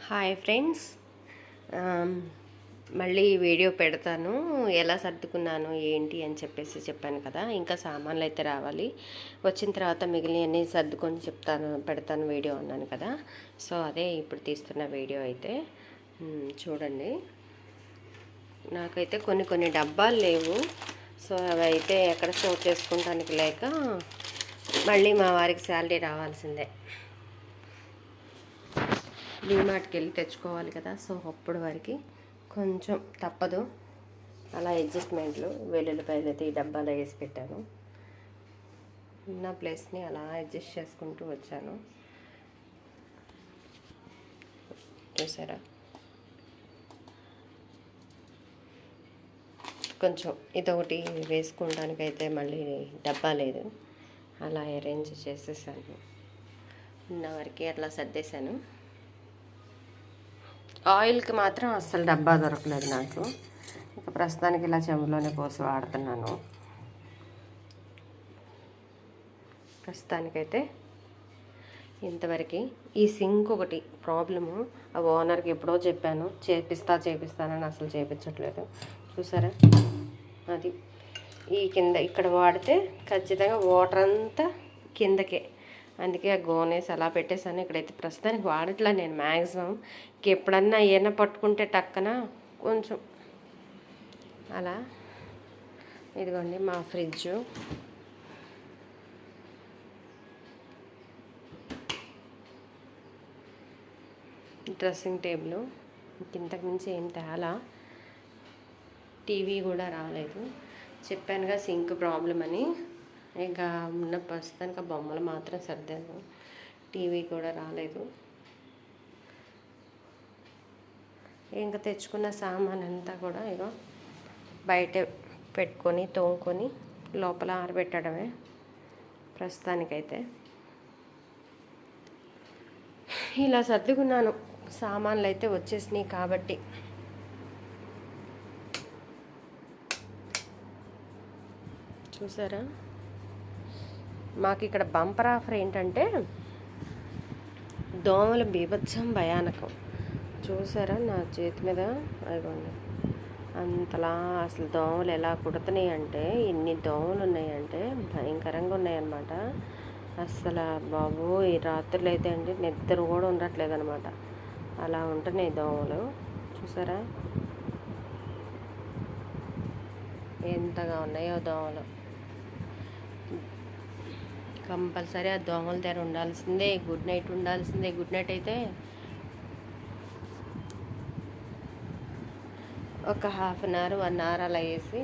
Hi friends. మళ్ళీ video పెడతాను, ఎలా సర్దుకున్నాను ఏంటి అని చెప్పాను కదా. ఇంకా సామాన్లు అయితే రావాలి, వచ్చిన తర్వాత మిగిలినవన్నీ సర్దుకొని పెడతాను వీడియో అన్నాను కదా. సో అదే ఇప్పుడు తీస్తున్న వీడియో అయితే చూడండి. నాకైతే కొన్ని డబ్బాలు లేవు, సో అవి అయితే ఎక్కడ స్టోర్ చేసుకుంటానికి లేక మళ్ళీ మా వారికి శాలరీ రావాల్సిందే, డీమార్ట్కి వెళ్ళి తెచ్చుకోవాలి కదా. సో అప్పుడు వరకు కొంచెం తప్పదు, అలా అడ్జస్ట్మెంట్లు. వెల్లుల్లిపాయలు అయితే ఈ డబ్బాలో వేసి పెట్టాను, ఉన్న ప్లేస్ని అలా అడ్జస్ట్ చేసుకుంటూ వచ్చాను. చూసారా, కొంచెం ఇదొకటి వేసుకోవడానికి అయితే మళ్ళీ డబ్బా లేదు, అలా అరేంజ్ చేసేసాను. ఉన్న వరకు అట్లా సర్దేశాను. ఆయిల్కి మాత్రం అస్సలు డబ్బా దొరకలేదు నాకు. ఇక ప్రస్తుతానికి ఇలా చెంబులోనే పోసి వాడుతున్నాను. ప్రస్తుతానికైతే ఇంతవరకు. ఈ సింక్ ఒకటి ప్రాబ్లము, ఆ ఓనర్కి ఎప్పుడో చెప్పాను చేపిస్తానని అసలు చేయించట్లేదు. చూసారా, అది ఈ కింద ఇక్కడ వాడితే ఖచ్చితంగా వాటర్ అంతా కిందకే, అందుకే ఆ గోనేసి అలా పెట్టేశాను. ఇక్కడైతే ప్రస్తుతానికి వాడట్లా నేను మ్యాక్సిమం. ఎప్పుడన్నా ఏమైనా పట్టుకుంటే టక్కన కొంచెం అలా. ఇదిగోండి మా ఫ్రిడ్జు, డ్రెస్సింగ్ టేబుల్, ఇంతకు మించి ఏం తేలా. టీవీ కూడా రాలేదు, చెప్పానుగా సింక్ ప్రాబ్లం అని. ఇంకా ఉన్న ప్రస్తుతానికి బొమ్మలు మాత్రం సర్దాను, టీవీ కూడా రాలేదు. ఇంకా తెచ్చుకున్న సామాన్ అంతా కూడా ఇగో బయట పెట్టుకొని తోముకొని లోపల ఆరబెట్టడమే ప్రస్తుతానికైతే. ఇలా సర్దుకున్నాను, సామాన్లు అయితే వచ్చేసినాయి కాబట్టి. చూసారా, మాకు ఇక్కడ బంపర్ ఆఫర్ ఏంటంటే దోమల బీభత్సం భయానకం. చూసారా నా చేతి మీద, అదిగోండి అంతలా అసలు దోమలు ఎలా కుడుతున్నాయి అంటే, ఎన్ని దోమలు ఉన్నాయంటే భయంకరంగా ఉన్నాయన్నమాట. అసలు బాబు ఈ రాత్రులు అయితే అండి నిద్ర కూడా ఉండట్లేదు అనమాట, అలా ఉంటున్నాయి దోమలు. చూసారా ఎంతగా ఉన్నాయో దోమలు. కంపల్సరీ ఆ దోమల దగ్గర ఉండాల్సిందే, గుడ్ నైట్ ఉండాల్సిందే. గుడ్ నైట్ అయితే ఒక హాఫ్ అన్ అవర్ 1 అవర్ అలా వేసి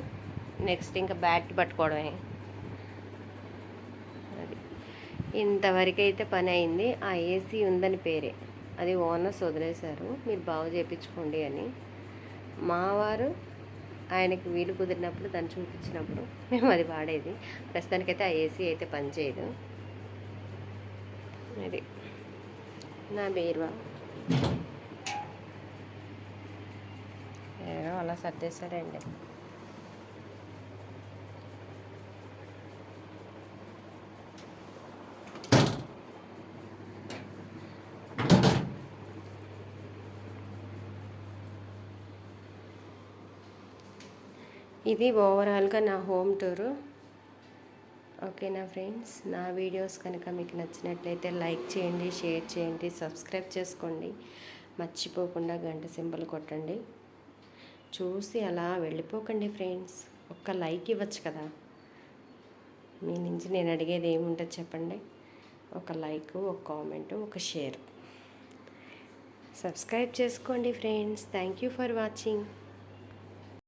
నెక్స్ట్ ఇంకా బ్యాట్ పట్టుకోవడమే. అది ఇంతవరకు అయితే పని అయింది. ఆ ఏసీ ఉందని పేరే, అది ఓనర్స్ వదిలేశారు, మీరు బాగు చేయించుకోండి అని. మావారు ఆయనకి వీలు కుదిరినప్పుడు దాన్ని చూపించినప్పుడు మేము అది వాడేది. ప్రస్తుతానికైతే ఆ ఏసీ అయితే పనిచేయదు. అది నా బీరువా ఏదో అలా సర్దేశారండి. ఇది ఓవరాల్గా నా హోమ్ టూరు. ఓకేనా ఫ్రెండ్స్, నా వీడియోస్ కనుక మీకు నచ్చినట్లయితే లైక్ చేయండి, షేర్ చేయండి, సబ్స్క్రైబ్ చేసుకోండి, మర్చిపోకుండా గంట సింబల్ కొట్టండి. చూసి అలా వెళ్ళిపోకండి ఫ్రెండ్స్, ఒక్క లైక్ ఇవ్వచ్చు కదా. మీ నుంచి నేను అడిగేది ఏముంటుంది చెప్పండి, ఒక లైక్, ఒక కామెంటు, ఒక షేర్. సబ్స్క్రైబ్ చేసుకోండి friends. Thank you for watching.